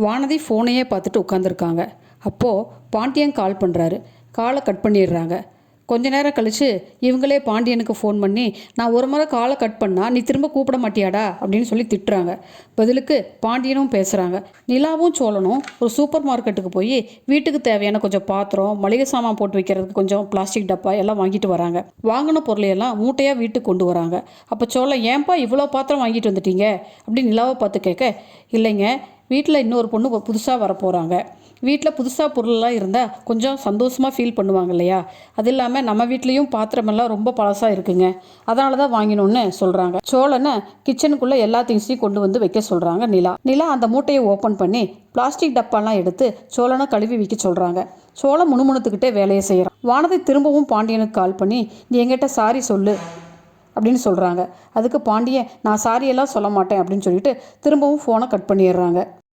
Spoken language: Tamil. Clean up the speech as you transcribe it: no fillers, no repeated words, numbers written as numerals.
வானதி ஃபோனையே பார்த்துட்டு உட்காந்துருக்காங்க. அப்போது பாண்டியன் கால் பண்ணுறாரு. காலை கட் பண்ணிடுறாங்க. கொஞ்ச நேரம் கழித்து இவங்களே பாண்டியனுக்கு ஃபோன் பண்ணி, நான் ஒரு முறை காலை கட் பண்ணால் நீ திரும்ப கூப்பிட மாட்டியாடா அப்படின்னு சொல்லி திட்டுறாங்க. பதிலுக்கு பாண்டியனும் பேசுகிறாங்க. நிலாவும் சோழனும் ஒரு சூப்பர் மார்க்கெட்டுக்கு போய் வீட்டுக்கு தேவையான கொஞ்சம் பாத்திரம், மளிகை சாமான் போட்டு வைக்கிறதுக்கு கொஞ்சம் பிளாஸ்டிக் டப்பா எல்லாம் வாங்கிட்டு வராங்க. வாங்கின பொருளையெல்லாம் மூட்டையாக வீட்டுக்கு கொண்டு வராங்க. அப்போ சோழன், ஏன்பா இவ்வளோ பாத்திரம் வாங்கிட்டு வந்துட்டீங்க அப்படின்னு நிலாவை பார்த்து கேட்க, இல்லைங்க, வீட்டில் இன்னொரு பொண்ணு புதுசாக வரப்போகிறாங்க. வீட்டில் புதுசாக பொருளெல்லாம் இருந்தால் கொஞ்சம் சந்தோஷமாக ஃபீல் பண்ணுவாங்க இல்லையா? அது இல்லாமல் நம்ம வீட்லேயும் பாத்திரமெல்லாம் ரொம்ப பழசாக இருக்குங்க, அதனால தான் வாங்கினோன்னு சொல்கிறாங்க. சோழனை கிச்சனுக்குள்ளே எல்லா திங்ஸையும் கொண்டு வந்து வைக்க சொல்கிறாங்க நிலா அந்த மூட்டையை ஓப்பன் பண்ணி பிளாஸ்டிக் டப்பாலாம் எடுத்து சோழனை கழுவி வைக்க சொல்கிறாங்க. சோழன் முணுமுணுத்துக்கிட்டே வேலையை செய்கிறான். வானதி திரும்பவும் பாண்டியனுக்கு கால் பண்ணி, நீ என்கிட்ட சாரி சொல்லு அப்படின்னு சொல்கிறாங்க. அதுக்கு பாண்டியன், நான் சாரியெல்லாம் சொல்ல மாட்டேன் அப்படின்னு சொல்லிட்டு திரும்பவும் ஃபோனை கட் பண்ணிடுறாங்க.